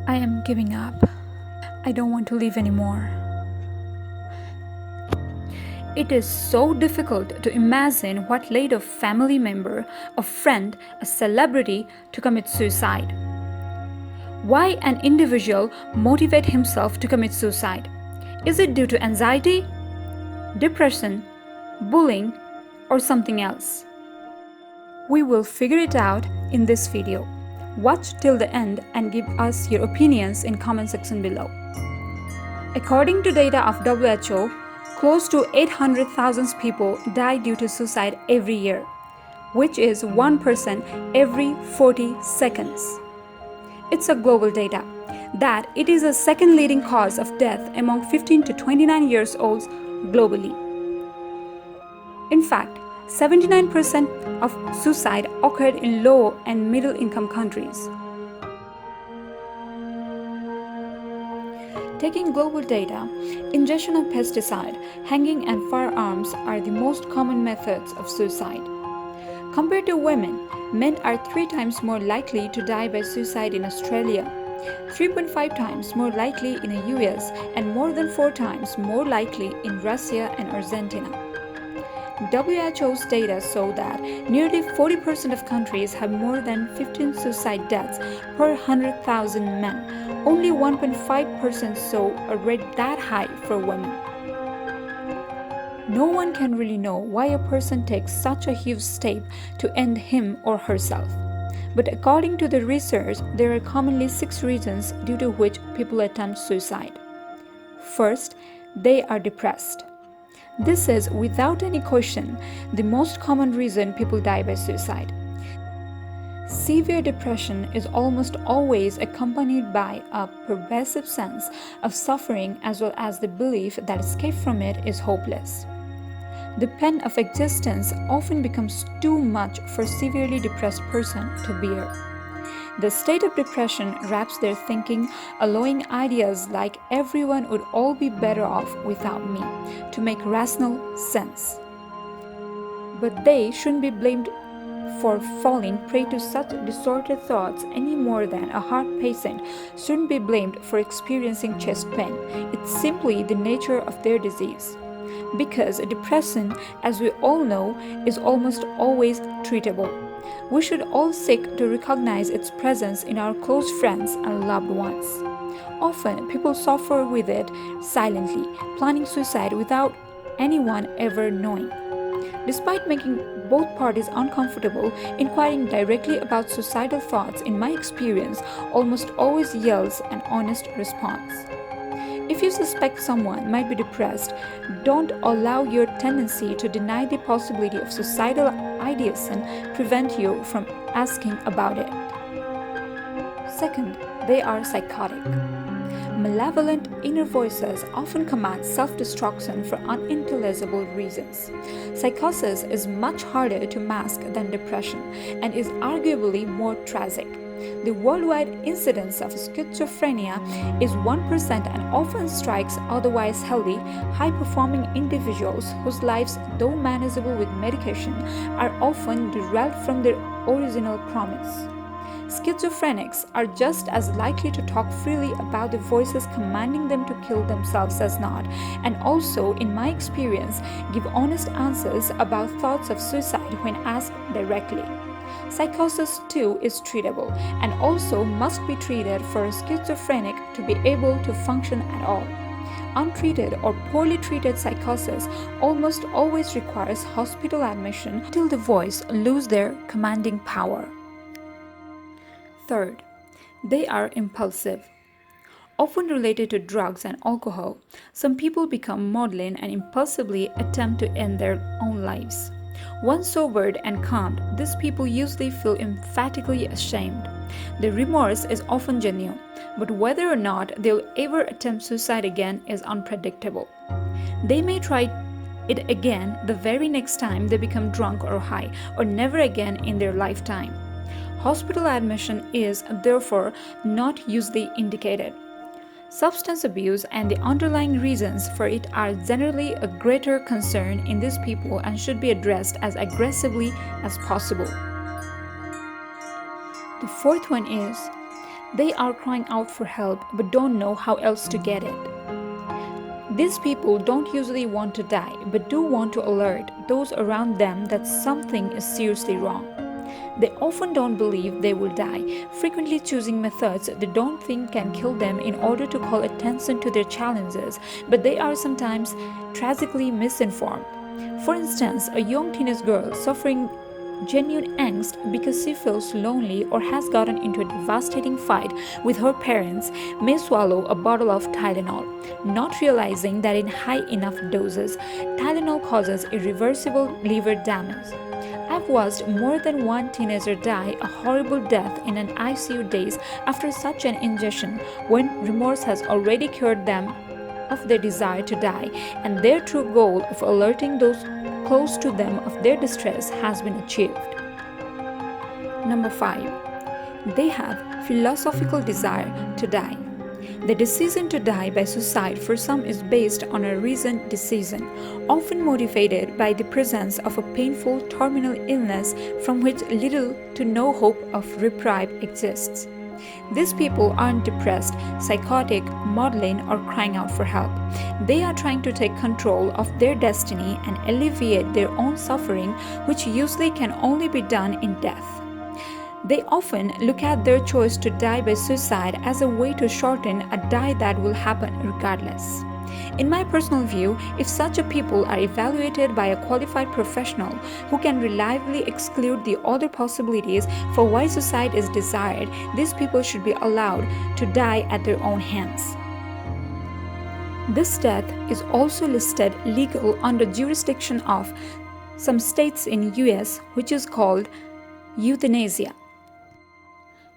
I am giving up. I don't want to live anymore. It is so difficult to imagine what led a family member, a friend, a celebrity to commit suicide. Why an individual motivate himself to commit suicide? Is it due to anxiety, depression, bullying, or something else? We will figure it out in this video. Watch till the end and give us your opinions in comment section below. According to data of WHO, close to 800,000 people die due to suicide every year, which is 1% every 40 seconds. It's a global data that it is the second leading cause of death among 15 to 29 years olds globally. In fact, 79% of suicide occurred in low and middle income countries. Taking global data, ingestion of pesticide, hanging and firearms are the most common methods of suicide. Compared to women, men are 3 times more likely to die by suicide in Australia, 3.5 times more likely in the US, and more than 4 times more likely in Russia and Argentina. WHO's data show that nearly 40% of countries have more than 15 suicide deaths per 100,000 men. Only 1.5% show a rate that high for women. No one can really know why a person takes such a huge step to end him or herself. But according to the research, there are commonly 6 reasons due to which people attempt suicide. First, they are depressed. This is, without any question, the most common reason people die by suicide. Severe depression is almost always accompanied by a pervasive sense of suffering as well as the belief that escape from it is hopeless. The pain of existence often becomes too much for a severely depressed person to bear. The state of depression wraps their thinking, allowing ideas like everyone would all be better off without me to make rational sense. But they shouldn't be blamed for falling prey to such distorted thoughts any more than a heart patient shouldn't be blamed for experiencing chest pain. It's simply the nature of their disease. Because depression, as we all know, is almost always treatable. We should all seek to recognize its presence in our close friends and loved ones. Often, people suffer with it silently, planning suicide without anyone ever knowing. Despite making both parties uncomfortable, inquiring directly about suicidal thoughts, in my experience, almost always yields an honest response. If you suspect someone might be depressed, don't allow your tendency to deny the possibility of suicidal ideation prevent you from asking about it. Second, they are psychotic. Malevolent inner voices often command self-destruction for unintelligible reasons. Psychosis is much harder to mask than depression and is arguably more tragic. The worldwide incidence of schizophrenia is 1% and often strikes otherwise healthy, high-performing individuals whose lives, though manageable with medication, are often derailed from their original promise. Schizophrenics are just as likely to talk freely about the voices commanding them to kill themselves as not, and also, in my experience, give honest answers about thoughts of suicide when asked directly. Psychosis too is treatable and also must be treated for a schizophrenic to be able to function at all. Untreated or poorly treated psychosis almost always requires hospital admission until the voice lose their commanding power. Third, they are impulsive. Often related to drugs and alcohol, some people become maudlin and impulsively attempt to end their own lives. Once sobered and calmed, these people usually feel emphatically ashamed. The remorse is often genuine, but whether or not they'll ever attempt suicide again is unpredictable. They may try it again the very next time they become drunk or high, or never again in their lifetime. Hospital admission is, therefore, not usually indicated. Substance abuse and the underlying reasons for it are generally a greater concern in these people and should be addressed as aggressively as possible. The fourth one is, They are crying out for help but don't know how else to get it. These people don't usually want to die but do want to alert those around them that something is seriously wrong. They often don't believe they will die, frequently choosing methods they don't think can kill them in order to call attention to their challenges, but they are sometimes tragically misinformed. For instance, a young teenage girl suffering genuine angst because she feels lonely or has gotten into a devastating fight with her parents may swallow a bottle of Tylenol, not realizing that in high enough doses, Tylenol causes irreversible liver damage. I've watched more than one teenager die a horrible death in an ICU days after such an ingestion when remorse has already cured them of their desire to die and their true goal of alerting those close to them of their distress has been achieved. Number 5. They have philosophical desire to die. The decision to die by suicide for some is based on a reasoned decision, often motivated by the presence of a painful terminal illness from which little to no hope of reprieve exists. These people aren't depressed, psychotic, maudlin, or crying out for help. They are trying to take control of their destiny and alleviate their own suffering, which usually can only be done in death. They often look at their choice to die by suicide as a way to shorten a die that will happen regardless. In my personal view, if such a people are evaluated by a qualified professional who can reliably exclude the other possibilities for why suicide is desired, these people should be allowed to die at their own hands. This death is also listed legal under jurisdiction of some states in US, which is called euthanasia.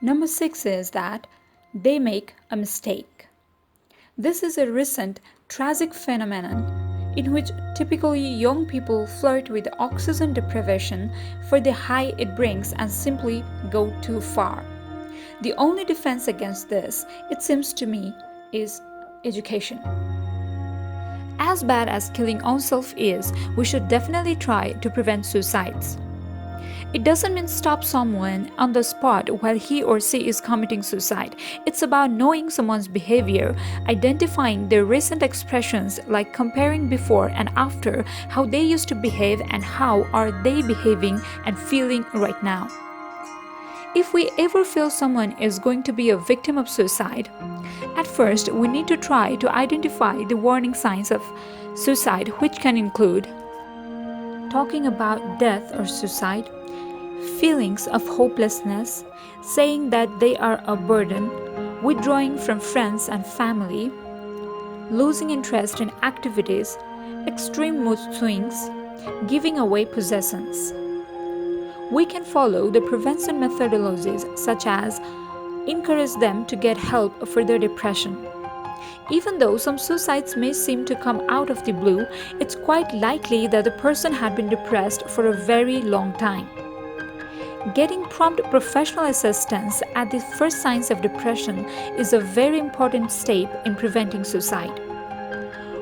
Number 6 is that they make a mistake. This is a recent tragic phenomenon in which typically young people flirt with oxygen deprivation for the high it brings and simply go too far. The only defense against this, it seems to me, is education. As bad as killing oneself is, we should definitely try to prevent suicides. It doesn't mean stop someone on the spot while he or she is committing suicide. It's about knowing someone's behavior, identifying their recent expressions like comparing before and after, how they used to behave and how are they behaving and feeling right now. If we ever feel someone is going to be a victim of suicide, at first we need to try to identify the warning signs of suicide, which can include talking about death or suicide, feelings of hopelessness, saying that they are a burden, withdrawing from friends and family, losing interest in activities, extreme mood swings, giving away possessions. We can follow the prevention methodologies such as encourage them to get help for their depression. Even though some suicides may seem to come out of the blue, it's quite likely that the person had been depressed for a very long time. Getting prompt professional assistance at the first signs of depression is a very important step in preventing suicide.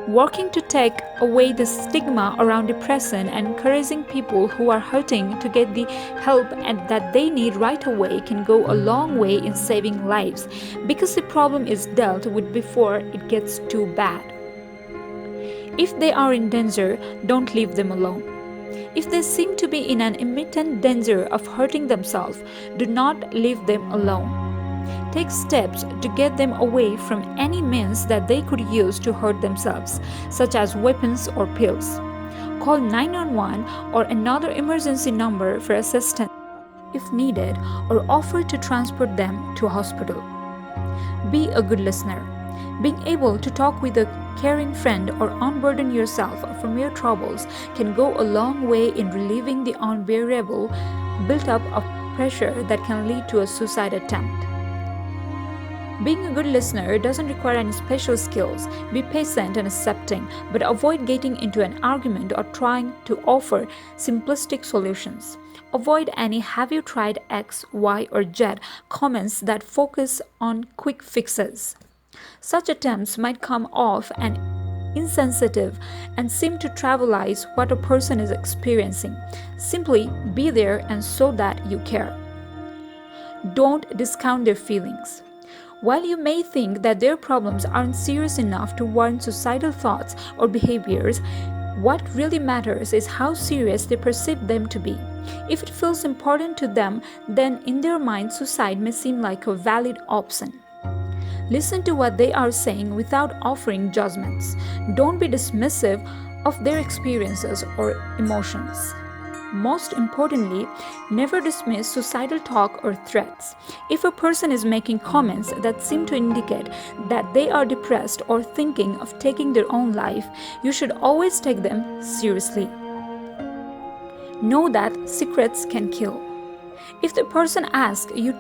Working to take away the stigma around depression and encouraging people who are hurting to get the help that they need right away can go a long way in saving lives, because the problem is dealt with before it gets too bad. If they are in danger, don't leave them alone. If they seem to be in an imminent danger of hurting themselves, do not leave them alone. Take steps to get them away from any means that they could use to hurt themselves, such as weapons or pills. Call 911 or another emergency number for assistance if needed, or offer to transport them to a hospital. Be a good listener. Being able to talk with a caring friend or unburden yourself from your troubles can go a long way in relieving the unbearable built-up of pressure that can lead to a suicide attempt. Being a good listener doesn't require any special skills. Be patient and accepting, but avoid getting into an argument or trying to offer simplistic solutions. Avoid any "have you tried X, Y, or Z" comments that focus on quick fixes. Such attempts might come off as insensitive and seem to trivialize what a person is experiencing. Simply be there and show that you care. Don't discount their feelings. While you may think that their problems aren't serious enough to warrant suicidal thoughts or behaviors, what really matters is how serious they perceive them to be. If it feels important to them, then in their mind, suicide may seem like a valid option. Listen to what they are saying without offering judgments. Don't be dismissive of their experiences or emotions. Most importantly, never dismiss suicidal talk or threats. If a person is making comments that seem to indicate that they are depressed or thinking of taking their own life, you should always take them seriously. Know that secrets can kill. If the person asks you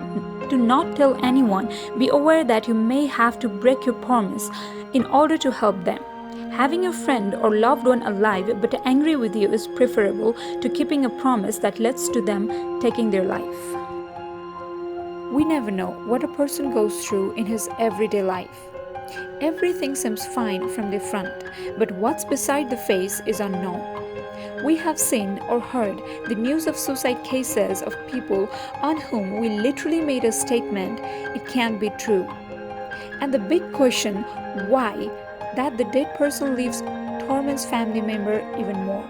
to not tell anyone, be aware that you may have to break your promise in order to help them. Having a friend or loved one alive but angry with you is preferable to keeping a promise that leads to them taking their life. We never know what a person goes through in his everyday life. Everything seems fine from the front, but what's beside the face is unknown. We have seen or heard the news of suicide cases of people on whom we literally made a statement, it can't be true. And the big question, why, that the dead person leaves torments family member even more.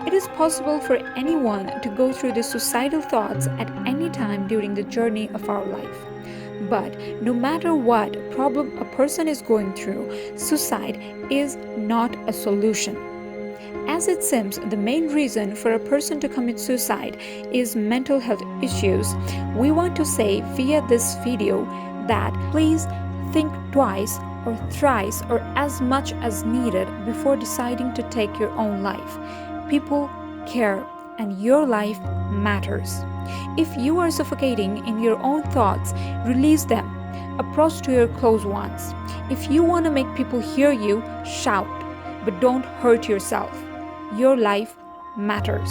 It is possible for anyone to go through the suicidal thoughts at any time during the journey of our life. But no matter what problem a person is going through, suicide is not a solution. As it seems, the main reason for a person to commit suicide is mental health issues, we want to say via this video that please think twice or thrice or as much as needed before deciding to take your own life. People care and your life matters. If you are suffocating in your own thoughts, release them. Approach to your close ones. If you want to make people hear you, shout, but don't hurt yourself. Your life matters.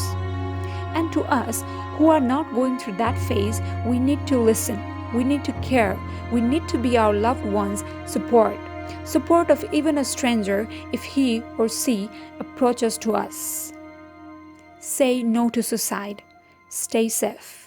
And to us who are not going through that phase, we need to listen. We need to care. We need to be our loved ones' support. Support of even a stranger if he or she approaches to us. Say no to suicide. Stay safe.